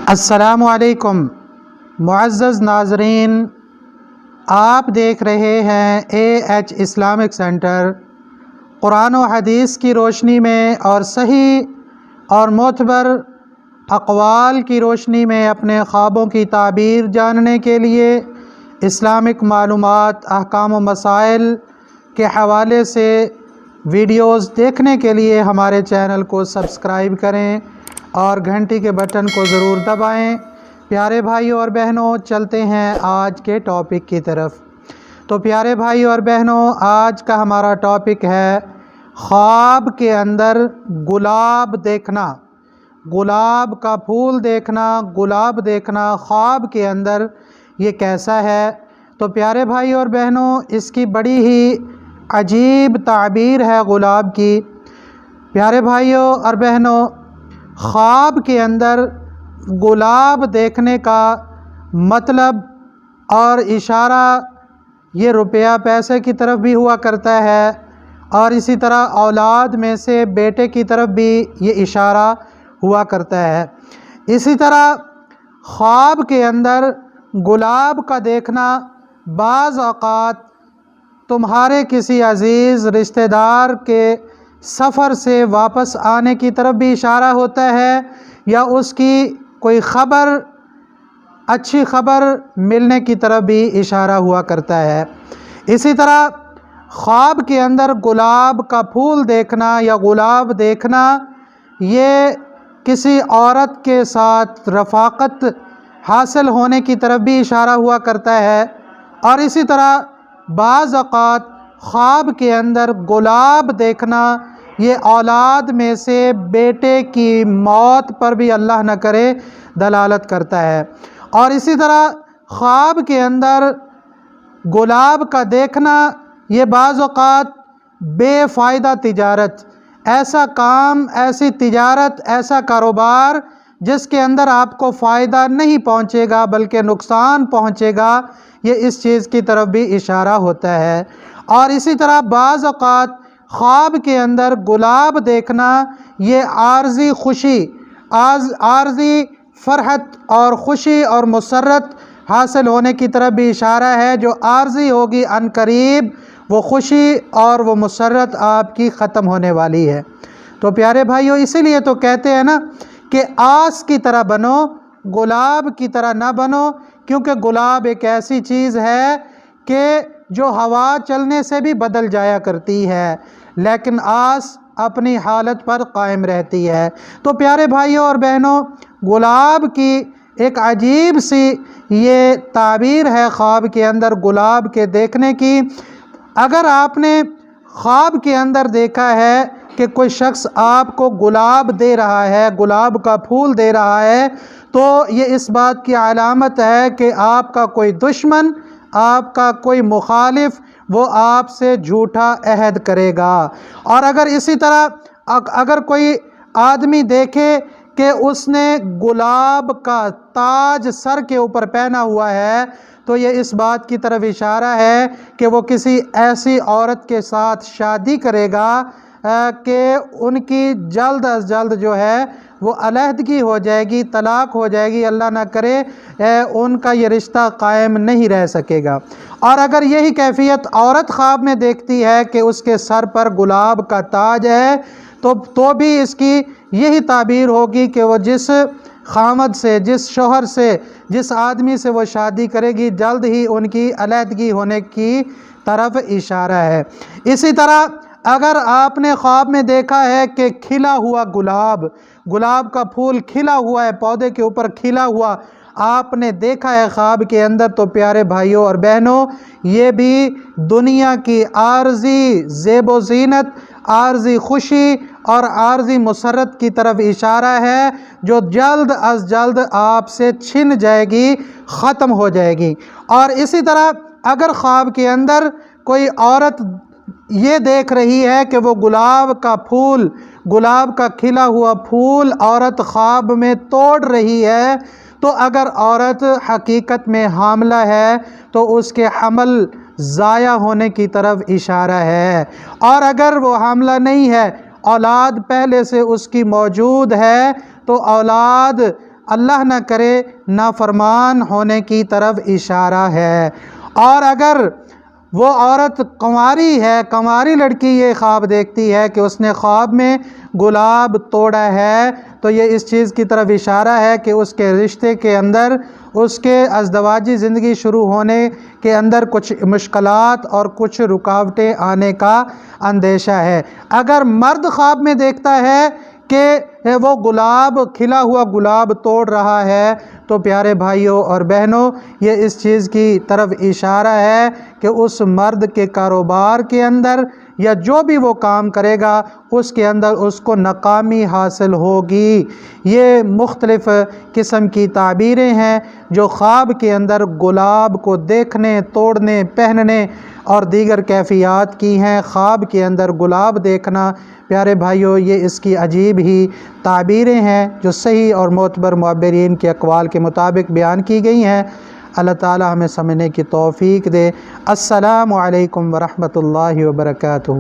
السلام علیکم معزز ناظرین، آپ دیکھ رہے ہیں AH اسلامک سینٹر۔ قرآن و حدیث کی روشنی میں اور صحیح اور معتبر اقوال کی روشنی میں اپنے خوابوں کی تعبیر جاننے کے لیے اسلامک معلومات، احکام و مسائل کے حوالے سے ویڈیوز دیکھنے کے لیے ہمارے چینل کو سبسکرائب کریں اور گھنٹی کے بٹن کو ضرور دبائیں۔ پیارے بھائیوں اور بہنوں، چلتے ہیں آج کے ٹاپک کی طرف۔ تو پیارے بھائیوں اور بہنوں، آج کا ہمارا ٹاپک ہے خواب کے اندر گلاب دیکھنا، گلاب کا پھول دیکھنا، گلاب دیکھنا خواب کے اندر یہ کیسا ہے؟ تو پیارے بھائیوں اور بہنوں، اس کی بڑی ہی عجیب تعبیر ہے گلاب کی۔ پیارے بھائیوں اور بہنوں، خواب کے اندر گلاب دیکھنے کا مطلب اور اشارہ یہ روپیہ پیسے کی طرف بھی ہوا کرتا ہے، اور اسی طرح اولاد میں سے بیٹے کی طرف بھی یہ اشارہ ہوا کرتا ہے۔ اسی طرح خواب کے اندر گلاب کا دیکھنا بعض اوقات تمہارے کسی عزیز رشتہ دار کے سفر سے واپس آنے کی طرف بھی اشارہ ہوتا ہے، یا اس کی کوئی خبر، اچھی خبر ملنے کی طرف بھی اشارہ ہوا کرتا ہے۔ اسی طرح خواب کے اندر گلاب کا پھول دیکھنا یا گلاب دیکھنا یہ کسی عورت کے ساتھ رفاقت حاصل ہونے کی طرف بھی اشارہ ہوا کرتا ہے، اور اسی طرح بعض اوقات خواب کے اندر گلاب دیکھنا یہ اولاد میں سے بیٹے کی موت پر بھی اللہ نہ کرے دلالت کرتا ہے۔ اور اسی طرح خواب کے اندر گلاب کا دیکھنا یہ بعض اوقات بے فائدہ تجارت، ایسا کام، ایسی تجارت، ایسا کاروبار جس کے اندر آپ کو فائدہ نہیں پہنچے گا بلکہ نقصان پہنچے گا، یہ اس چیز کی طرف بھی اشارہ ہوتا ہے۔ اور اسی طرح بعض اوقات خواب کے اندر گلاب دیکھنا یہ عارضی خوشی، عارضی فرحت اور خوشی اور مسرت حاصل ہونے کی طرف بھی اشارہ ہے، جو عارضی ہوگی عن قریب وہ خوشی اور وہ مسرت آپ کی ختم ہونے والی ہے۔ تو پیارے بھائیوں، اسی لیے تو کہتے ہیں نا کہ آس کی طرح بنو، گلاب کی طرح نہ بنو، کیونکہ گلاب ایک ایسی چیز ہے کہ جو ہوا چلنے سے بھی بدل جایا کرتی ہے، لیکن آس اپنی حالت پر قائم رہتی ہے۔ تو پیارے بھائیوں اور بہنوں، گلاب کی ایک عجیب سی یہ تعبیر ہے خواب کے اندر گلاب کے دیکھنے کی۔ اگر آپ نے خواب کے اندر دیکھا ہے کہ کوئی شخص آپ کو گلاب دے رہا ہے، گلاب کا پھول دے رہا ہے، تو یہ اس بات کی علامت ہے کہ آپ کا کوئی دشمن، آپ کا کوئی مخالف وہ آپ سے جھوٹا عہد کرے گا۔ اور اگر اسی طرح اگر کوئی آدمی دیکھے کہ اس نے گلاب کا تاج سر کے اوپر پہنا ہوا ہے، تو یہ اس بات کی طرف اشارہ ہے کہ وہ کسی ایسی عورت کے ساتھ شادی کرے گا کہ ان کی جلد از جلد جو ہے وہ علیحدگی ہو جائے گی، طلاق ہو جائے گی، اللہ نہ کرے ان کا یہ رشتہ قائم نہیں رہ سکے گا۔ اور اگر یہی کیفیت عورت خواب میں دیکھتی ہے کہ اس کے سر پر گلاب کا تاج ہے، تو بھی اس کی یہی تعبیر ہوگی کہ وہ جس خامد سے، جس شوہر سے، جس آدمی سے وہ شادی کرے گی، جلد ہی ان کی علیحدگی ہونے کی طرف اشارہ ہے۔ اسی طرح اگر آپ نے خواب میں دیکھا ہے کہ کھلا ہوا گلاب، گلاب کا پھول کھلا ہوا ہے، پودے کے اوپر کھلا ہوا آپ نے دیکھا ہے خواب کے اندر، تو پیارے بھائیوں اور بہنوں، یہ بھی دنیا کی عارضی زیب و زینت، عارضی خوشی اور عارضی مسرت کی طرف اشارہ ہے، جو جلد از جلد آپ سے چھن جائے گی، ختم ہو جائے گی۔ اور اسی طرح اگر خواب کے اندر کوئی عورت یہ دیکھ رہی ہے کہ وہ گلاب کا پھول، گلاب کا کھلا ہوا پھول عورت خواب میں توڑ رہی ہے، تو اگر عورت حقیقت میں حاملہ ہے تو اس کے حمل ضائع ہونے کی طرف اشارہ ہے۔ اور اگر وہ حاملہ نہیں ہے، اولاد پہلے سے اس کی موجود ہے، تو اولاد اللہ نہ کرے نافرمان ہونے کی طرف اشارہ ہے۔ اور اگر وہ عورت کنواری ہے، کنواری لڑکی یہ خواب دیکھتی ہے کہ اس نے خواب میں گلاب توڑا ہے، تو یہ اس چیز کی طرف اشارہ ہے کہ اس کے رشتے کے اندر، اس کے ازدواجی زندگی شروع ہونے کے اندر کچھ مشکلات اور کچھ رکاوٹیں آنے کا اندیشہ ہے۔ اگر مرد خواب میں دیکھتا ہے کہ وہ گلاب، کھلا ہوا گلاب توڑ رہا ہے، تو پیارے بھائیوں اور بہنوں، یہ اس چیز کی طرف اشارہ ہے کہ اس مرد کے کاروبار کے اندر یا جو بھی وہ کام کرے گا اس کے اندر اس کو ناکامی حاصل ہوگی۔ یہ مختلف قسم کی تعبیریں ہیں جو خواب کے اندر گلاب کو دیکھنے، توڑنے، پہننے اور دیگر کیفیات کی ہیں۔ خواب کے اندر گلاب دیکھنا پیارے بھائیوں، یہ اس کی عجیب ہی تعبیریں ہیں جو صحیح اور معتبر معبرین کے اقوال کے مطابق بیان کی گئی ہیں۔ اللہ تعالی ہمیں سمجھنے کی توفیق دے۔ السلام علیکم ورحمۃ اللہ وبرکاتہ۔